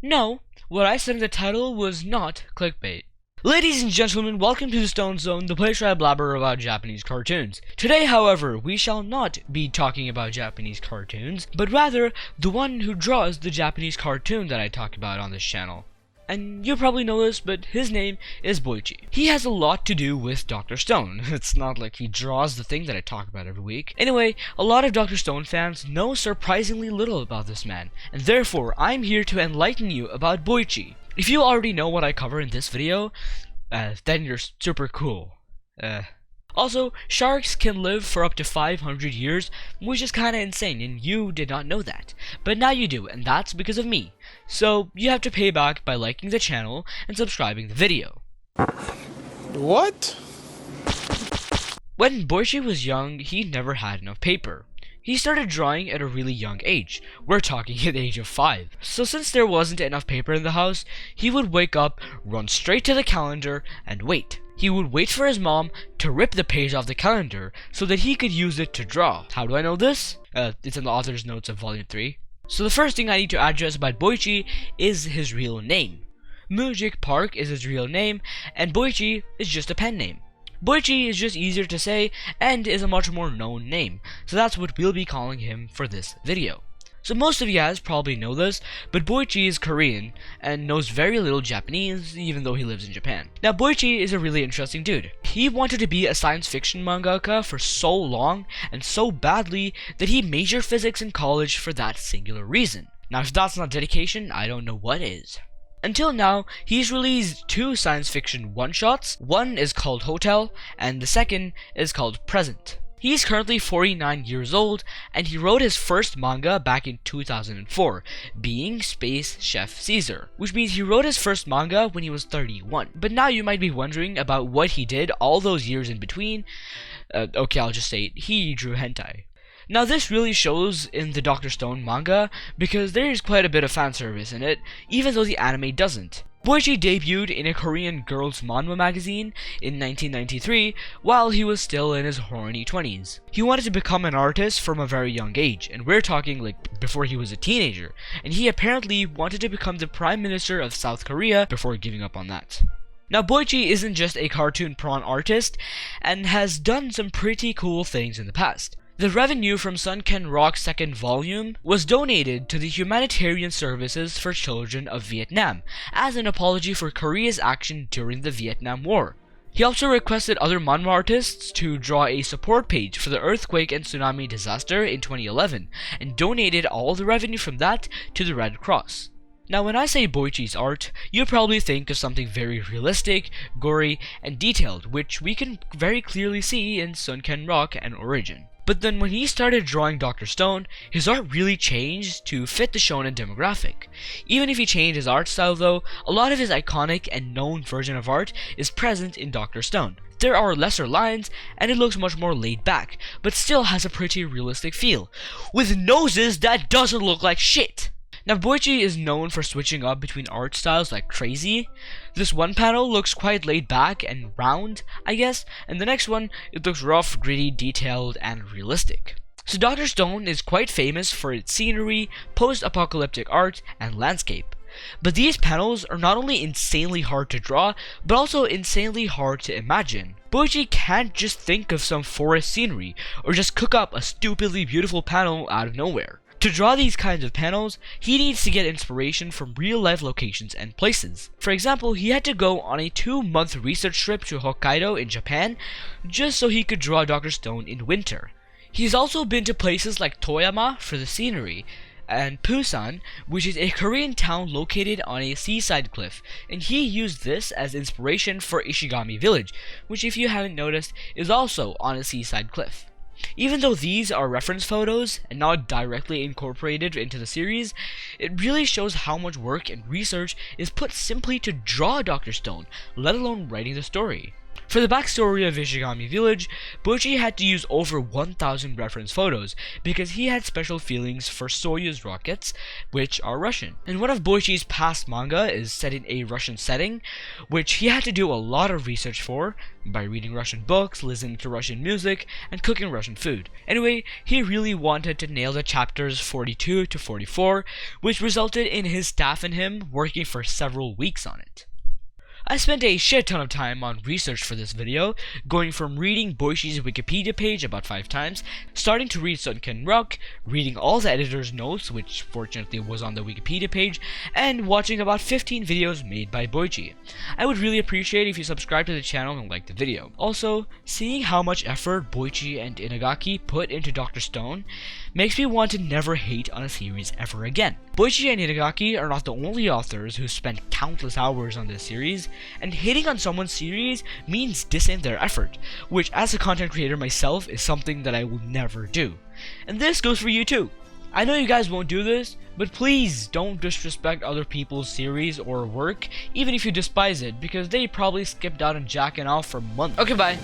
No, what I said in the title was not clickbait. Ladies and gentlemen, welcome to the Stone Zone, the place where I blabber about Japanese cartoons. Today, however, we shall not be talking about Japanese cartoons, but rather the one who draws the Japanese cartoon that I talk about on this channel. And you probably know this, but his name is Boichi. He has a lot to do with Dr. Stone. It's not like he draws the thing that I talk about every week. Anyway, a lot of Dr. Stone fans know surprisingly little about this man, and therefore I'm here to enlighten you about Boichi. If you already know what I cover in this video, then you're super cool. Also, sharks can live for up to 500 years, which is kinda insane, and you did not know that. But now you do, and that's because of me. So, you have to pay back by liking the channel and subscribing the video. What? When Boichi was young, he never had enough paper. He started drawing at a really young age. We're talking at the age of 5. So since there wasn't enough paper in the house, he would wake up, run straight to the calendar, and wait. He would wait for his mom to rip the page off the calendar so that he could use it to draw. How do I know this? It's in the author's notes of volume 3. So the first thing I need to address about Boichi is his real name. Mu-jik Park is his real name, and Boichi is just a pen name. Boichi is just easier to say and is a much more known name, so that's what we'll be calling him for this video. So most of you guys probably know this, but Boichi is Korean and knows very little Japanese, even though he lives in Japan. Now Boichi is a really interesting dude. He wanted to be a science fiction mangaka for so long and so badly that he majored physics in college for that singular reason. Now if that's not dedication, I don't know what is. Until now, he's released 2 science fiction one-shots. One is called Hotel, and the second is called Present. He's currently 49 years old, and he wrote his first manga back in 2004, being Space Chef Caesar, which means he wrote his first manga when he was 31. But now you might be wondering about what he did all those years in between. Okay, I'll just say it. He drew hentai. Now this really shows in the Dr. Stone manga, because there is quite a bit of fan service in it, even though the anime doesn't. Boichi debuted in a Korean girls' manhwa magazine in 1993 while he was still in his horny 20s. He wanted to become an artist from a very young age, and we're talking like before he was a teenager, and he apparently wanted to become the Prime Minister of South Korea before giving up on that. Now Boichi isn't just a cartoon prawn artist, and has done some pretty cool things in the past. The revenue from 𝓱3𝓷𝓽𝓪𝓲's second volume was donated to the Humanitarian Services for Children of Vietnam as an apology for Korea's action during the Vietnam War. He also requested other manhwa artists to draw a support page for the earthquake and tsunami disaster in 2011 and donated all the revenue from that to the Red Cross. Now when I say Boichi's art, you probably think of something very realistic, gory, and detailed, which we can very clearly see in 𝓱3𝓷𝓽𝓪𝓲 and Origin. But then when he started drawing Dr. Stone, his art really changed to fit the shonen demographic. Even if he changed his art style though, a lot of his iconic and known version of art is present in Dr. Stone. There are lesser lines, and it looks much more laid back, but still has a pretty realistic feel, with noses that doesn't look like shit. Now Boichi is known for switching up between art styles like crazy. This one panel looks quite laid back and round, I guess, and the next one, it looks rough, gritty, detailed, and realistic. So Dr. Stone is quite famous for its scenery, post-apocalyptic art, and landscape. But these panels are not only insanely hard to draw, but also insanely hard to imagine. Boichi can't just think of some forest scenery, or just cook up a stupidly beautiful panel out of nowhere. To draw these kinds of panels, he needs to get inspiration from real-life locations and places. For example, he had to go on a 2-month research trip to Hokkaido in Japan just so he could draw Dr. Stone in winter. He's also been to places like Toyama for the scenery, and Busan, which is a Korean town located on a seaside cliff, and he used this as inspiration for Ishigami Village, which if you haven't noticed is also on a seaside cliff. Even though these are reference photos and not directly incorporated into the series, it really shows how much work and research is put simply to draw Dr. Stone, let alone writing the story. For the backstory of Ishigami Village, Boichi had to use over 1,000 reference photos because he had special feelings for Soyuz rockets, which are Russian. And one of Boichi's past manga is set in a Russian setting, which he had to do a lot of research for by reading Russian books, listening to Russian music, and cooking Russian food. Anyway, he really wanted to nail the chapters 42 to 44, which resulted in his staff and him working for several weeks on it. I spent a shit ton of time on research for this video, going from reading Boichi's Wikipedia page about 5 times, starting to read Sunken Rock, reading all the editor's notes, which fortunately was on the Wikipedia page, and watching about 15 videos made by Boichi. I would really appreciate if you subscribe to the channel and like the video. Also, seeing how much effort Boichi and Inagaki put into Dr. Stone makes me want to never hate on a series ever again. Boichi and Inagaki are not the only authors who spent countless hours on this series, and hating on someone's series means dissing their effort, which as a content creator myself is something that I will never do. And this goes for you too. I know you guys won't do this, but please don't disrespect other people's series or work, even if you despise it, because they probably skipped out on jacking off for months. Okay, bye.